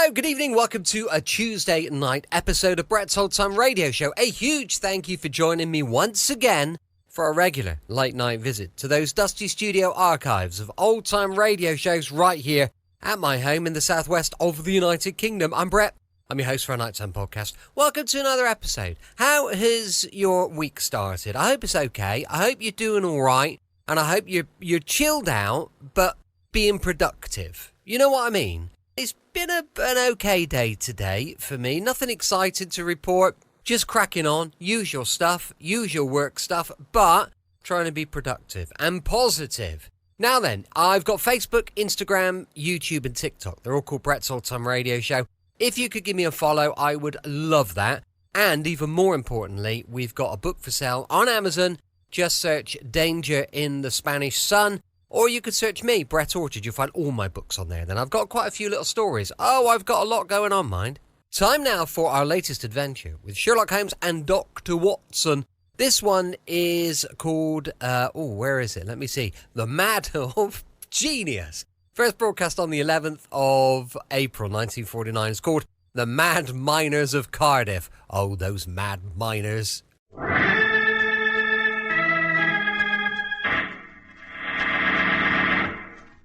Hello, good evening, welcome to a Tuesday night episode of Brett's Old Time Radio Show. A huge thank you for joining me once again for a regular late night visit to those dusty studio archives of old time radio shows right here at my home in the southwest of the United Kingdom. I'm Brett, I'm your host for a nighttime podcast. Welcome to another episode. How has your week started? I hope it's okay, I hope you're doing alright, and I hope you're chilled out, but being productive. You know what I mean? It's been an okay day today for me. Nothing exciting to report. Just cracking on. Usual stuff. Usual work stuff. But trying to be productive and positive. Now then, I've got Facebook, Instagram, YouTube and TikTok. They're all called Brett's Old Time Radio Show. If you could give me a follow, I would love that. And even more importantly, we've got a book for sale on Amazon. Just search Danger in the Spanish Sun. Or you could search me, Brett Orchard. You'll find all my books on there. Then I've got quite a few little stories. Oh, I've got a lot going on, mind. Time now for our latest adventure with Sherlock Holmes and Dr. Watson. This one is called, where is it? Let me see. The Mad of Genius. First broadcast on the 11th of April, 1949. It's called The Mad Miners of Cardiff. Oh, those mad miners.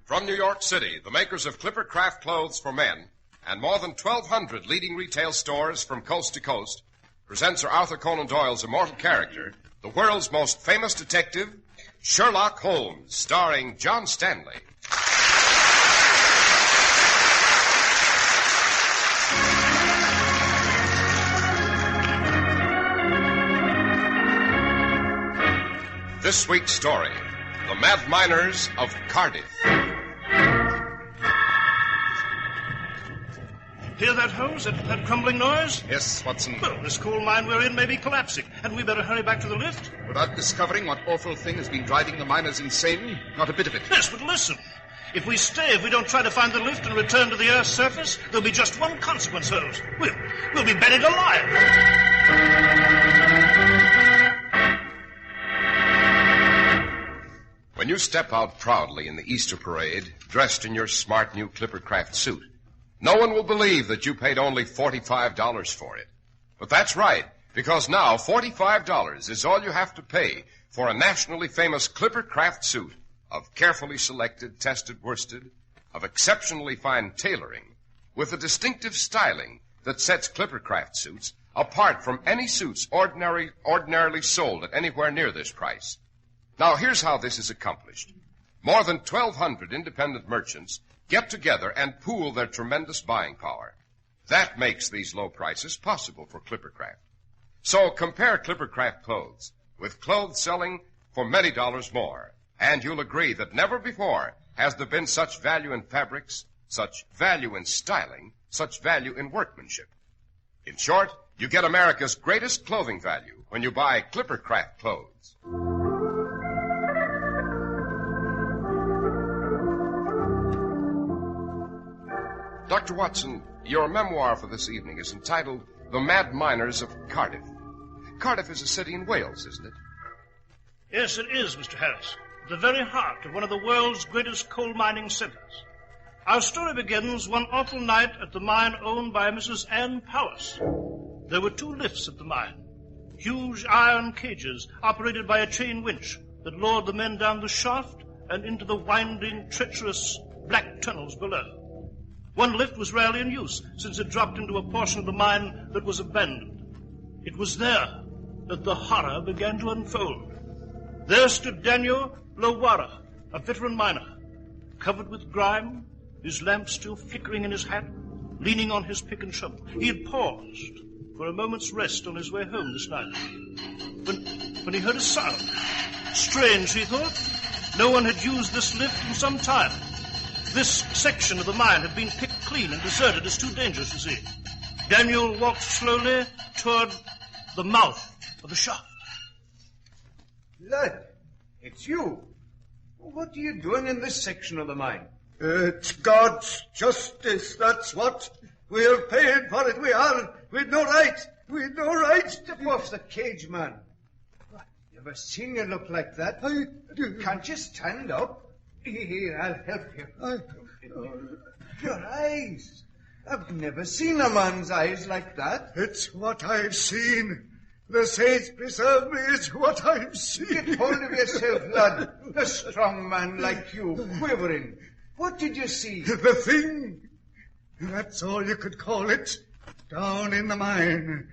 From New York City, the makers of Clipper Craft clothes for men and more than 1,200 leading retail stores from coast to coast present Sir Arthur Conan Doyle's immortal character, the world's most famous detective, Sherlock Holmes, starring John Stanley. This week's story, The Mad Miners of Cardiff. Hear that, Holmes? That crumbling noise? Yes, Watson. Well, this coal mine we're in may be collapsing, and we better hurry back to the lift. Without discovering what awful thing has been driving the miners insane? Not a bit of it. Yes, but listen. If we don't try to find the lift and return to the Earth's surface, there'll be just one consequence, Holmes. We'll be buried alive. When you step out proudly in the Easter parade, dressed in your smart new Clipper Craft suit, no one will believe that you paid only $45 for it. But that's right, because now $45 is all you have to pay for a nationally famous Clipper Craft suit of carefully selected, tested worsted, of exceptionally fine tailoring, with a distinctive styling that sets Clipper Craft suits apart from any suits ordinarily sold at anywhere near this price. Now, here's how this is accomplished. More than 1,200 independent merchants get together and pool their tremendous buying power. That makes these low prices possible for Clipper Craft. So compare Clipper Craft clothes with clothes selling for many dollars more, and you'll agree that never before has there been such value in fabrics, such value in styling, such value in workmanship. In short, you get America's greatest clothing value when you buy Clipper Craft clothes. Dr. Watson, your memoir for this evening is entitled The Mad Miners of Cardiff. Cardiff is a city in Wales, isn't it? Yes, it is, Mr. Harris. The very heart of one of the world's greatest coal mining centers. Our story begins one awful night at the mine owned by Mrs. Ann Powis. There were 2 lifts at the mine, huge iron cages operated by a chain winch that lowered the men down the shaft and into the winding, treacherous black tunnels below. One lift was rarely in use, since it dropped into a portion of the mine that was abandoned. It was there that the horror began to unfold. There stood Daniel Lowara, a veteran miner, covered with grime, his lamp still flickering in his hat, leaning on his pick and shovel. He had paused for a moment's rest on his way home this night, when he heard a sound. Strange, he thought. No one had used this lift in some time. This section of the mine had been picked clean and deserted. It's too dangerous to see. Daniel walked slowly toward the mouth of the shaft. Lad, it's you. What are you doing in this section of the mine? It's God's justice, that's what. We have paid for it, we are. We'd no right. We'd no right. Step off the cage, man. What, never seen you look like that. Can't you stand up? Here, I'll help you. Your eyes. I've never seen a man's eyes like that. It's what I've seen. The saints preserve me, it's what I've seen. Get hold of yourself, lad. A strong man like you, quivering. What did you see? The thing. That's all you could call it. Down in the mine.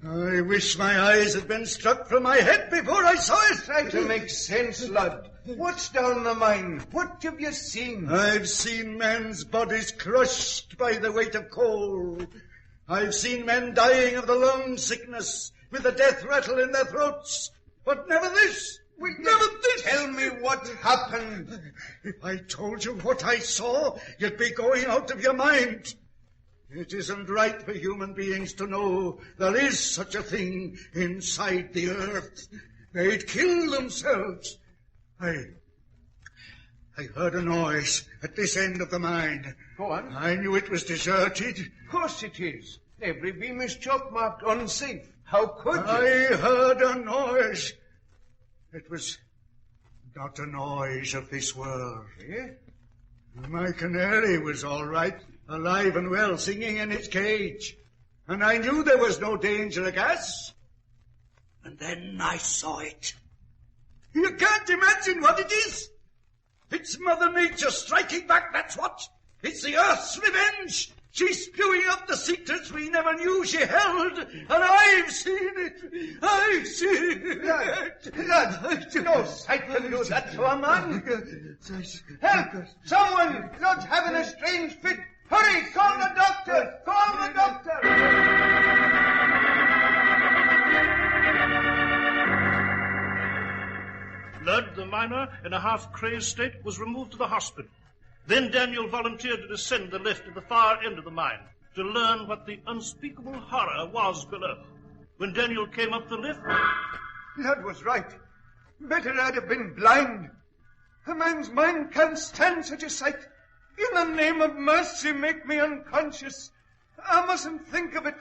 I wish my eyes had been struck from my head before I saw it. Try to make sense, lad. What's down the mine? What have you seen? I've seen men's bodies crushed by the weight of coal. I've seen men dying of the lung sickness with the death rattle in their throats. But never this. Never this. Tell me what happened. If I told you what I saw, you'd be going out of your mind. It isn't right for human beings to know there is such a thing inside the earth. They'd kill themselves. I heard a noise at this end of the mine. Go on. I knew it was deserted. Of course it is. Every beam is chalk-marked unsafe. How could you? I heard a noise. It was not a noise of this world. Eh? My canary was all right, alive and well, singing in its cage. And I knew there was no danger of gas. And then I saw it. You can't imagine what it is. It's Mother Nature striking back, that's what. It's the Earth's revenge. She's spewing out the secrets we never knew she held. And I've seen it. I've seen it. Lad, no sight can do that to a man. Help! Someone! Lord's having a strange fit. Hurry! Call the doctor! Call the doctor! Blood, the miner, in a half-crazed state, was removed to the hospital. Then Daniel volunteered to descend the lift at the far end of the mine to learn what the unspeakable horror was below. When Daniel came up the lift... Lad was right. Better I'd have been blind. A man's mind can't stand such a sight. In the name of mercy, make me unconscious. I mustn't think of it.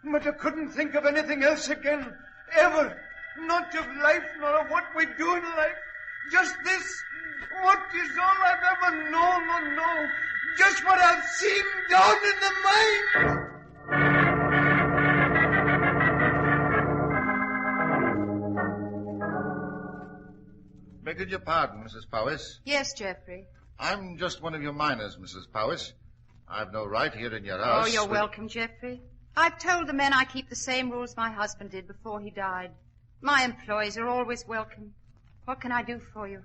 But I couldn't think of anything else again. Ever. Not of life, nor of what we do in life. Just this. What is all I've ever known or know. Just what I've seen down in the mine. Begging your pardon, Mrs. Powis. Yes, Geoffrey. I'm just one of your miners, Mrs. Powis. I've no right here in your house. Oh, you're welcome, Geoffrey. I've told the men I keep the same rules my husband did before he died. My employees are always welcome. What can I do for you?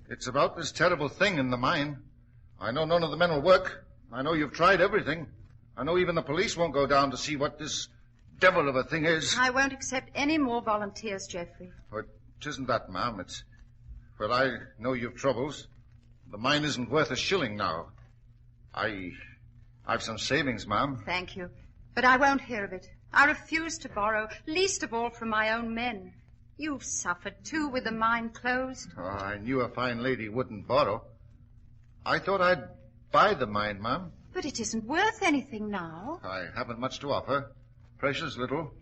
It's about this terrible thing in the mine. I know none of the men will work. I know you've tried everything. I know even the police won't go down to see what this devil of a thing is. I won't accept any more volunteers, Geoffrey. But it isn't that, ma'am. It's... Well, I know you've troubles. The mine isn't worth a shilling now. I've some savings, ma'am. Thank you. But I won't hear of it. I refuse to borrow, least of all from my own men. You've suffered, too, with the mine closed. Oh, I knew a fine lady wouldn't borrow. I thought I'd buy the mine, ma'am. But it isn't worth anything now. I haven't much to offer. Precious little.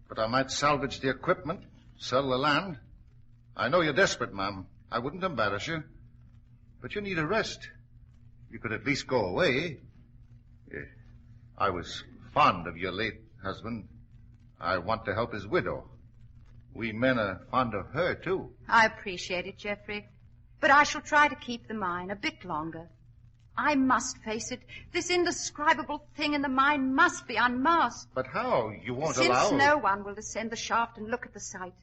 But I might salvage the equipment, sell the land. I know you're desperate, ma'am. I wouldn't embarrass you. But you need a rest. You could at least go away. I was fond of your late husband. I want to help his widow. We men are fond of her, too. I appreciate it, Geoffrey. But I shall try to keep the mine a bit longer. I must face it. This indescribable thing in the mine must be unmasked. But how? You won't allow... Since no one will descend the shaft and look at the site.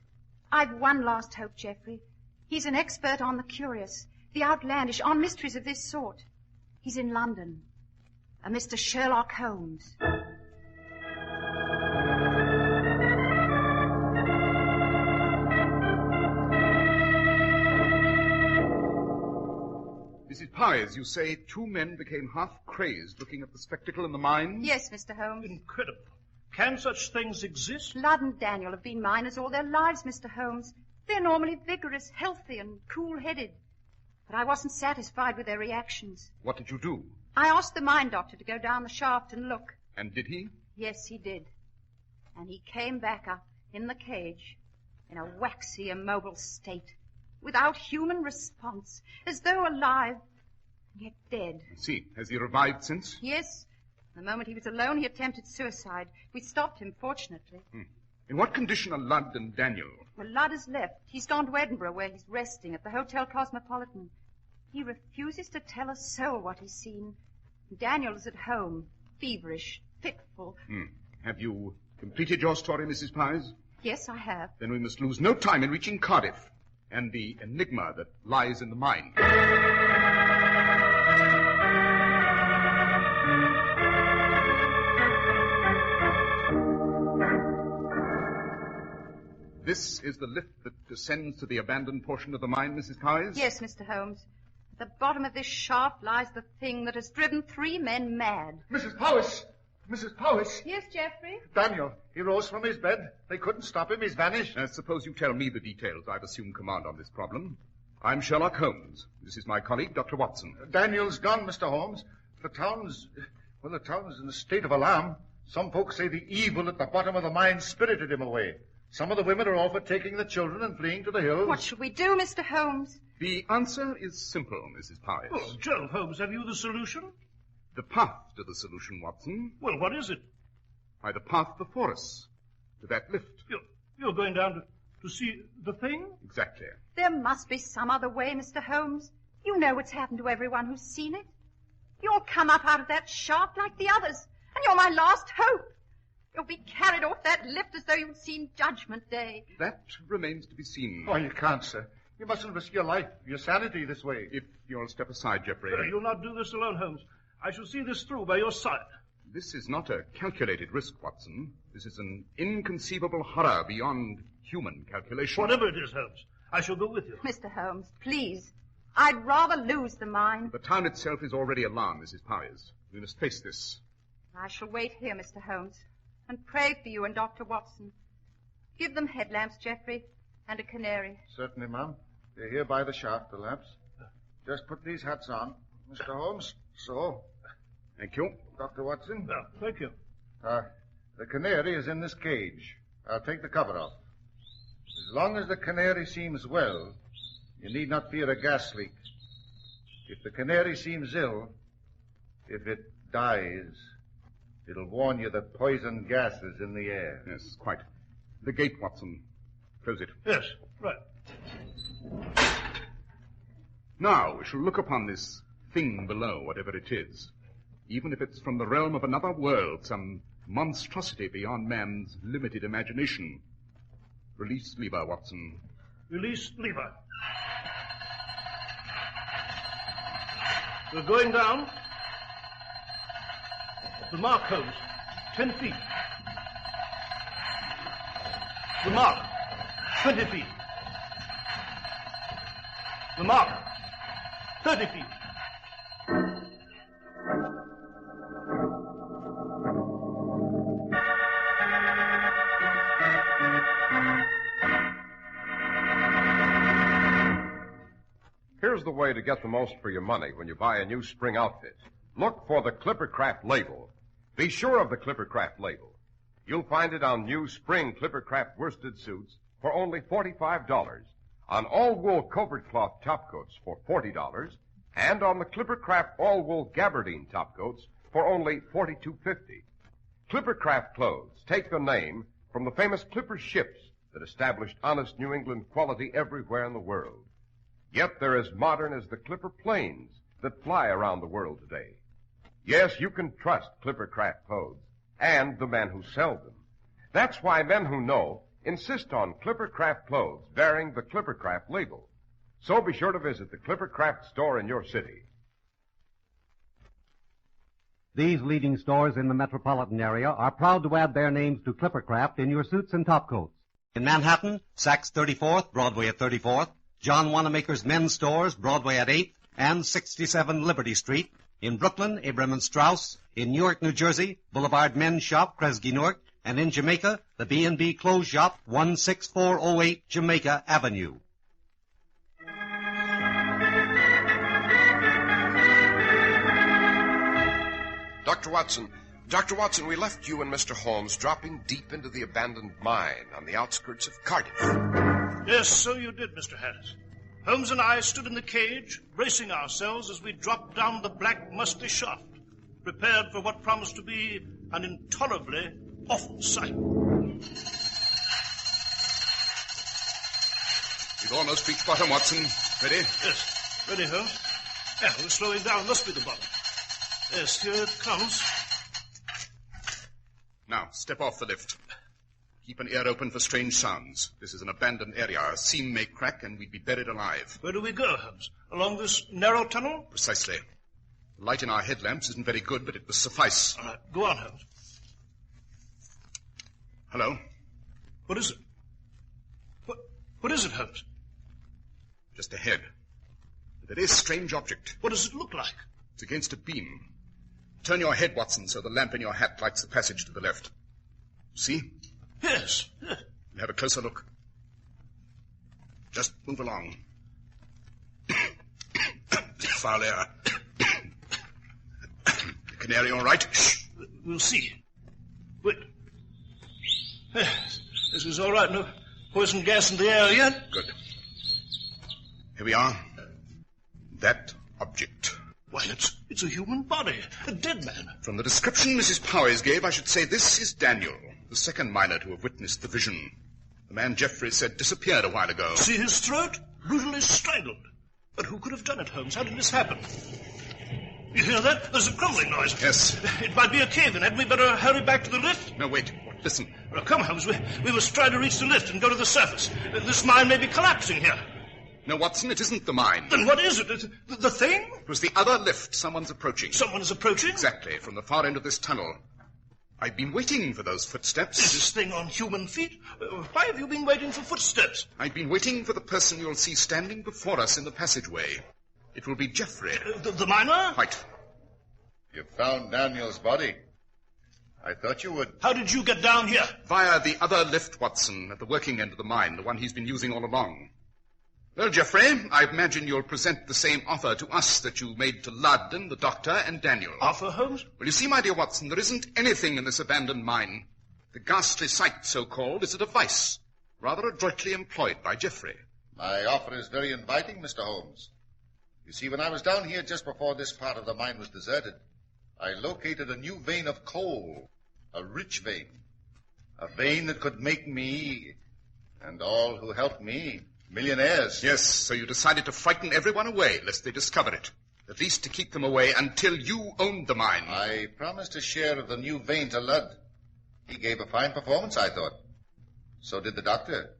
I've one last hope, Geoffrey. He's an expert on the curious, the outlandish, on mysteries of this sort. He's in London. A Mr. Sherlock Holmes. Mrs. Powis, you say 2 men became half-crazed looking at the spectacle in the mine? Yes, Mr. Holmes. Incredible. Can such things exist? Lud and Daniel have been miners all their lives, Mr. Holmes. They're normally vigorous, healthy, and cool-headed. But I wasn't satisfied with their reactions. What did you do? I asked the mine doctor to go down the shaft and look. And did he? Yes, he did. And he came back up in the cage in a waxy, immobile state, without human response, as though alive, yet dead. I see. Has he revived since? Yes, The moment he was alone, he attempted suicide. We stopped him, fortunately. In what condition are Ludd and Daniel? Well, Ludd has left. He's gone to Edinburgh, where he's resting at the Hotel Cosmopolitan. He refuses to tell a soul what he's seen. Daniel is at home, feverish, fitful. Have you completed your story, Mrs. Pies? Yes, I have. Then we must lose no time in reaching Cardiff and the enigma that lies in the mine. This is the lift that descends to the abandoned portion of the mine, Mrs. Pies? Yes, Mr. Holmes. At the bottom of this shaft lies the thing that has driven 3 men mad. Mrs. Powis! Mrs. Powis! Yes, Geoffrey? Daniel, he rose from his bed. They couldn't stop him. He's vanished. Suppose you tell me the details. I've assumed command on this problem. I'm Sherlock Holmes. This is my colleague, Dr. Watson. Daniel's gone, Mr. Holmes. The town's in a state of alarm. Some folks say the evil at the bottom of the mine spirited him away. Some of the women are all for taking the children and fleeing to the hills. What should we do, Mr. Holmes? The answer is simple, Mrs. Pies. Oh, Jove, Holmes, have you the solution? The path to the solution, Watson. Well, what is it? By the path before us. To that lift. You're going down to see the thing? Exactly. There must be some other way, Mr. Holmes. You know what's happened to everyone who's seen it. You'll come up out of that shaft like the others, and you're my last hope. You'll be carried off that lift as though you'd seen Judgment Day. That remains to be seen. Oh, you can't, sir. You mustn't risk your life, your sanity this way. If you'll step aside, Geoffrey. You'll not do this alone, Holmes. I shall see this through by your side. This is not a calculated risk, Watson. This is an inconceivable horror beyond human calculation. Whatever it is, Holmes, I shall go with you. Mr. Holmes, please. I'd rather lose the mine. The town itself is already alarmed, Mrs. Powis. We must face this. I shall wait here, Mr. Holmes, and pray for you and Dr. Watson. Give them headlamps, Geoffrey, and a canary. Certainly, ma'am. They're here by the shaft, the lamps. Just put these hats on. Mr. Holmes, so. Thank you. Dr. Watson? Well, thank you. The canary is in this cage. I'll take the cover off. As long as the canary seems well, you need not fear a gas leak. If the canary seems ill, if it dies, it'll warn you that poison gas is in the air. Yes, quite. The gate, Watson. Close it. Yes, right. Now we shall look upon this thing below, whatever it is. Even if it's from the realm of another world, some monstrosity beyond man's limited imagination. Release lever, Watson. Release lever. We're going down. The mark, Holmes. 10 feet. The mark. 20 feet. The mark. 30 feet. Here's the way to get the most for your money when you buy a new spring outfit. Look for the Clippercraft label. Be sure of the Clippercraft label. You'll find it on new spring Clippercraft worsted suits for only $45, on all-wool covert cloth topcoats for $40, and on the Clippercraft all-wool gabardine topcoats for only $42.50. Clippercraft clothes take their name from the famous Clipper ships that established honest New England quality everywhere in the world. Yet they're as modern as the Clipper planes that fly around the world today. Yes, you can trust Clippercraft clothes and the men who sell them. That's why men who know insist on Clippercraft clothes bearing the Clippercraft label. So be sure to visit the Clippercraft store in your city. These leading stores in the metropolitan area are proud to add their names to Clippercraft in your suits and topcoats. In Manhattan, Saks 34th, Broadway at 34th, John Wanamaker's men's stores, Broadway at 8th, and 67 Liberty Street. In Brooklyn, Abraham & Straus. In Newark, New Jersey, Boulevard Men's Shop, Kresge Newark. And in Jamaica, the B&B Clothes Shop, 16408 Jamaica Avenue. Dr. Watson, we left you and Mr. Holmes dropping deep into the abandoned mine on the outskirts of Cardiff. Yes, so you did, Mr. Harris. Holmes and I stood in the cage, bracing ourselves as we dropped down the black, musty shaft, prepared for what promised to be an intolerably awful sight. We've almost reached bottom, Watson. Ready? Yes. Ready, Holmes? Yeah, we're slowing down. Must be the bottom. Yes, here it comes. Now, step off the lift. Keep an ear open for strange sounds. This is an abandoned area. A seam may crack and we'd be buried alive. Where do we go, Holmes? Along this narrow tunnel? Precisely. The light in our headlamps isn't very good, but it will suffice. All right, go on, Holmes. Hello? What is it? What is it, Holmes? Just ahead. A very strange object. What does it look like? It's against a beam. Turn your head, Watson, so the lamp in your hat lights the passage to the left. See? Yes. We'll have a closer look. Just move along. Foul air. The canary all right? Shh. We'll see. Wait. This is all right. No poison gas in the air yet. Good. Here we are. That object. Why, it's a human body. A dead man. From the description Mrs. Powers gave, I should say this is Daniel, the second miner to have witnessed the vision. The man Geoffrey said disappeared a while ago. See his throat? Brutally strangled. But who could have done it, Holmes? How did this happen? You hear that? There's a crumbling noise. Yes. It might be a cave-in. Hadn't we better hurry back to the lift? No, wait. Listen. Well, come, Holmes. We must try to reach the lift and go to the surface. This mine may be collapsing here. No, Watson, it isn't the mine. Then what is it? The thing? It was the other lift. Someone's approaching. Someone's approaching? Exactly, from the far end of this tunnel. I've been waiting for those footsteps. Is this thing on human feet? Why have you been waiting for footsteps? I've been waiting for the person you'll see standing before us in the passageway. It will be Geoffrey. The miner? Right. You found Daniel's body. I thought you would. How did you get down here? Via the other lift, Watson, at the working end of the mine, the one he's been using all along. Well, Geoffrey, I imagine you'll present the same offer to us that you made to Ludden, the doctor, and Daniel. Offer, Holmes? Well, you see, my dear Watson, there isn't anything in this abandoned mine. The ghastly sight, so-called, is a device, rather adroitly employed by Geoffrey. My offer is very inviting, Mr. Holmes. You see, when I was down here just before this part of the mine was deserted, I located a new vein of coal, a rich vein, a vein that could make me, and all who helped me, millionaires. Yes, so you decided to frighten everyone away, lest they discover it. At least to keep them away until you owned the mine. I promised a share of the new vein to Ludd. He gave a fine performance, I thought. So did the doctor.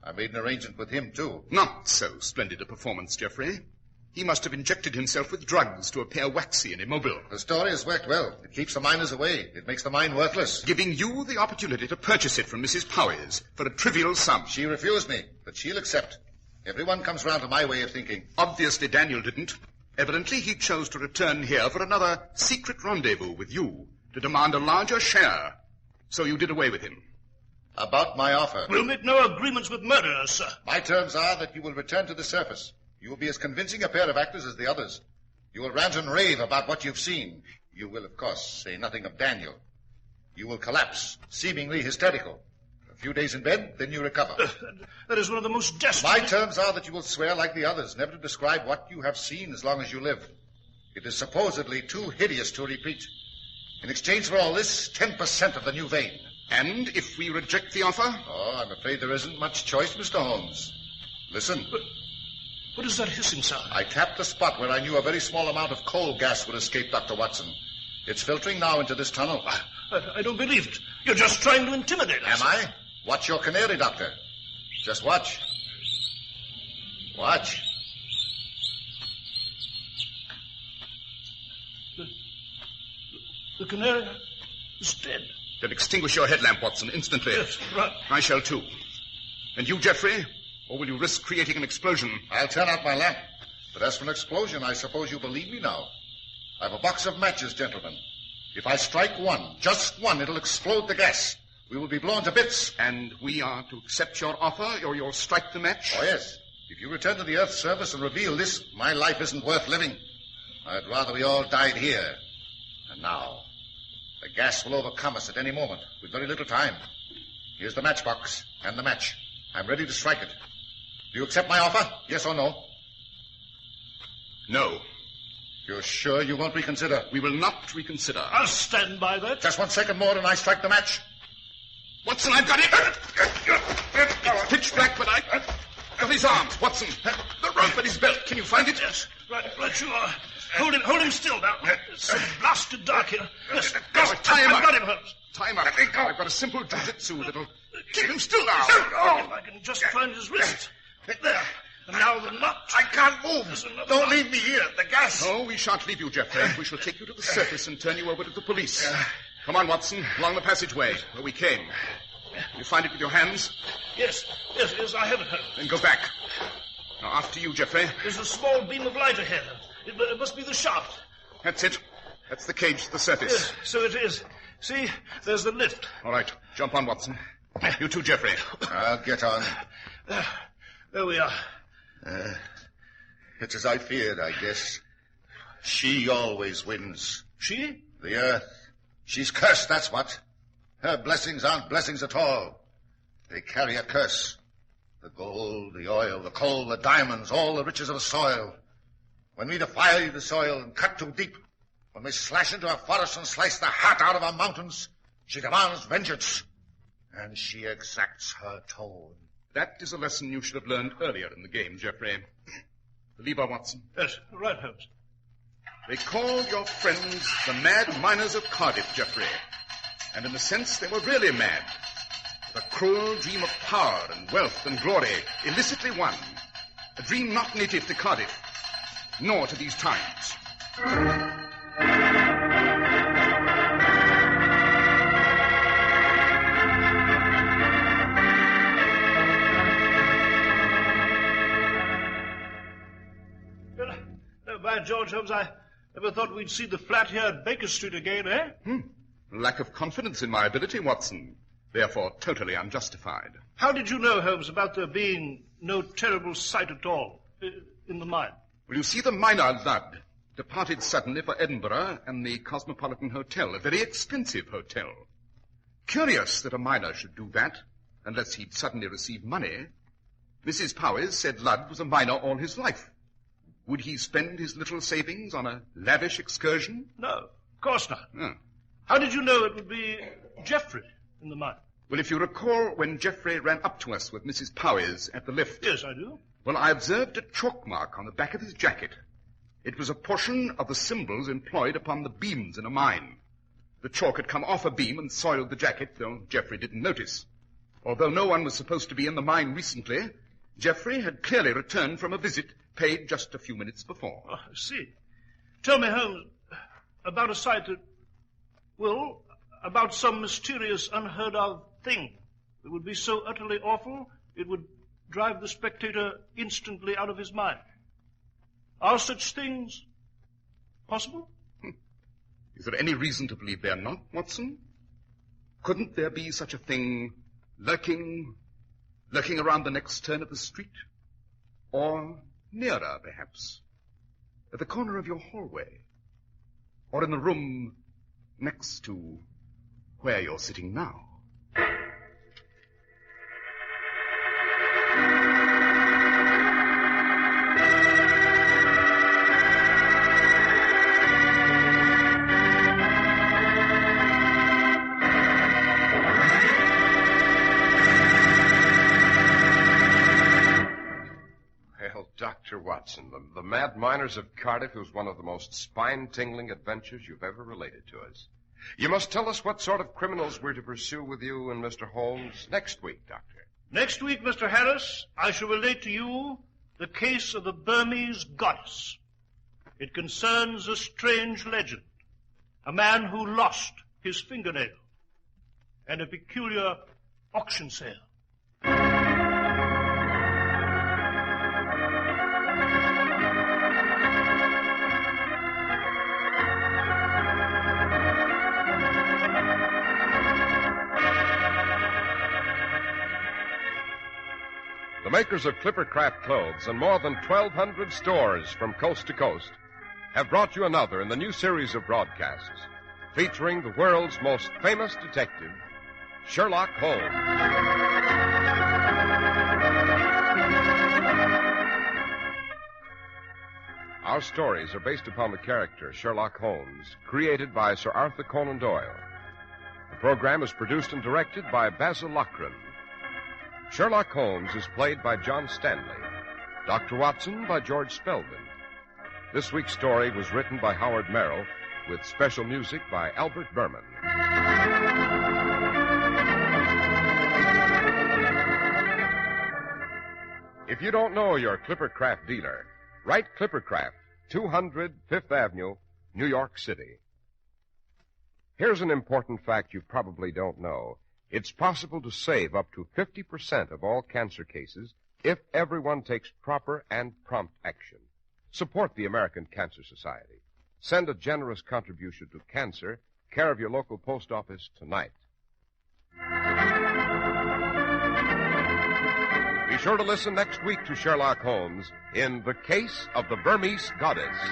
I made an arrangement with him, too. Not so splendid a performance, Geoffrey. He must have injected himself with drugs to appear waxy and immobile. The story has worked well. It keeps the miners away. It makes the mine worthless. Giving you the opportunity to purchase it from Mrs. Powers for a trivial sum. She refused me, but she'll accept. Everyone comes round to my way of thinking. Obviously, Daniel didn't. Evidently, he chose to return here for another secret rendezvous with you to demand a larger share. So you did away with him. About my offer. We'll make no agreements with murderers, sir. My terms are that you will return to the surface. You will be as convincing a pair of actors as the others. You will rant and rave about what you've seen. You will, of course, say nothing of Daniel. You will collapse, seemingly hysterical. A few days in bed, then you recover. That is one of the most desperate... My terms are that you will swear like the others, never to describe what you have seen as long as you live. It is supposedly too hideous to repeat. In exchange for all this, 10% of the new vein. And if we reject the offer? Oh, I'm afraid there isn't much choice, Mr. Holmes. Listen. What is that hissing sound? I tapped the spot where I knew a very small amount of coal gas would escape, Dr. Watson. It's filtering now into this tunnel. I don't believe it. You're just trying to intimidate us. Am I? Watch your canary, Doctor. Just watch. Watch. The canary is dead. Then extinguish your headlamp, Watson, instantly. Yes, right. I shall, too. And you, Geoffrey? Or will you risk creating an explosion? I'll turn out my lamp. But as for an explosion, I suppose you believe me now. I have a box of matches, gentlemen. If I strike one, just one, it'll explode the gas. We will be blown to bits. And we are to accept your offer, or you'll strike the match? Oh, yes. If you return to the Earth's surface and reveal this, my life isn't worth living. I'd rather we all died here. And now, the gas will overcome us at any moment, with very little time. Here's the matchbox and the match. I'm ready to strike it. Do you accept my offer? Yes or no? No. You're sure you won't reconsider? We will not reconsider. I'll stand by that. Just 1 second more and I strike the match. Watson, I've got him. It's pitch black, but I got his arms. Watson, the rope at his belt. Can you find it? Yes, right you are. Hold him still now. It's so blasted dark here. Yes, tie him up. I've got him, Holmes. Tie him up. I've got a simple jiu-jitsu that'll keep him still now. If I can just find his wrist. There. And now the knot. I can't move. Don't leave me here. The gas. No, we shan't leave you, Geoffrey. We shall take you to the surface and turn you over to the police. Come on, Watson, along the passageway where we came. You find it with your hands? Yes, I have it, Holmes. Then go back. Now, after you, Geoffrey. There's a small beam of light ahead. It must be the shaft. That's it. That's the cage to the surface. Yes, so it is. See, there's the lift. All right, jump on, Watson. You too, Geoffrey. I'll get on. There we are. It's as I feared, I guess. She always wins. She? The earth. She's cursed, that's what. Her blessings aren't blessings at all. They carry a curse. The gold, the oil, the coal, the diamonds, all the riches of the soil. When we defy the soil and cut too deep, when we slash into a forest and slice the heart out of our mountains, she demands vengeance. And she exacts her toll. That is a lesson you should have learned earlier in the game, Geoffrey. The lever, Watson. Yes, right, Holmes. They called your friends the mad miners of Cardiff, Geoffrey. And in a sense, they were really mad. The cruel dream of power and wealth and glory, illicitly won. A dream not native to Cardiff, nor to these times. By George, Holmes, I never thought we'd see the flat here at Baker Street again, eh? Lack of confidence in my ability, Watson. Therefore, totally unjustified. How did you know, Holmes, about there being no terrible sight at all in the mine? Well, you see, the miner, Ludd, departed suddenly for Edinburgh and the Cosmopolitan Hotel, a very expensive hotel. Curious that a miner should do that, unless he'd suddenly received money. Mrs. Powys said Ludd was a miner all his life. Would he spend his little savings on a lavish excursion? No, of course not. Oh. How did you know it would be Geoffrey in the mine? Well, if you recall when Geoffrey ran up to us with Mrs. Powys at the lift. Yes, I do. Well, I observed a chalk mark on the back of his jacket. It was a portion of the symbols employed upon the beams in a mine. The chalk had come off a beam and soiled the jacket, though Geoffrey didn't notice. Although no one was supposed to be in the mine recently, Geoffrey had clearly returned from a visit paid just a few minutes before. Oh, I see. Tell me, Holmes, about a sight that... Well, about some mysterious, unheard-of thing that would be so utterly awful it would drive the spectator instantly out of his mind. Are such things possible? Is there any reason to believe they're not, Watson? Couldn't there be such a thing lurking around the next turn of the street? Or nearer, perhaps, at the corner of your hallway? Or in the room next to where you're sitting now? Dr. Watson, the Mad Miners of Cardiff was one of the most spine-tingling adventures you've ever related to us. You must tell us what sort of criminals we're to pursue with you and Mr. Holmes next week, Doctor. Next week, Mr. Harris, I shall relate to you the case of the Burmese goddess. It concerns a strange legend, a man who lost his fingernail, and a peculiar auction sale. The makers of Clippercraft clothes and more than 1,200 stores from coast to coast have brought you another in the new series of broadcasts featuring the world's most famous detective, Sherlock Holmes. Our stories are based upon the character Sherlock Holmes, created by Sir Arthur Conan Doyle. The program is produced and directed by Basil Lochran. Sherlock Holmes is played by John Stanley. Dr. Watson by George Spelman. This week's story was written by Howard Merrill, with special music by Albert Berman. If you don't know your Clippercraft dealer, write Clippercraft, 200 Fifth Avenue, New York City. Here's an important fact you probably don't know. It's possible to save up to 50% of all cancer cases if everyone takes proper and prompt action. Support the American Cancer Society. Send a generous contribution to cancer, care of your local post office tonight. Be sure to listen next week to Sherlock Holmes in The Case of the Burmese Goddess. This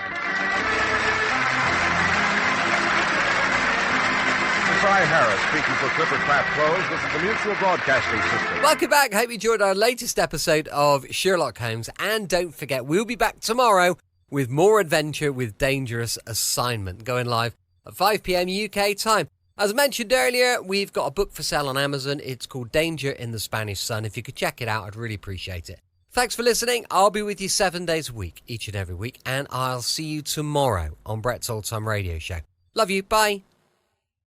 is I, Harris, speaking for Clippercraft Clothes. This is the Mutual Broadcasting System. Welcome back. Hope you enjoyed our latest episode of Sherlock Holmes. And don't forget, we'll be back tomorrow with more adventure with Dangerous Assignment, going live at 5 p.m. UK time. As mentioned earlier, we've got a book for sale on Amazon. It's called Danger in the Spanish Sun. If you could check it out, I'd really appreciate it. Thanks for listening. I'll be with you 7 days a week, each and every week, and I'll see you tomorrow on Brett's Old Time Radio Show. Love you. Bye.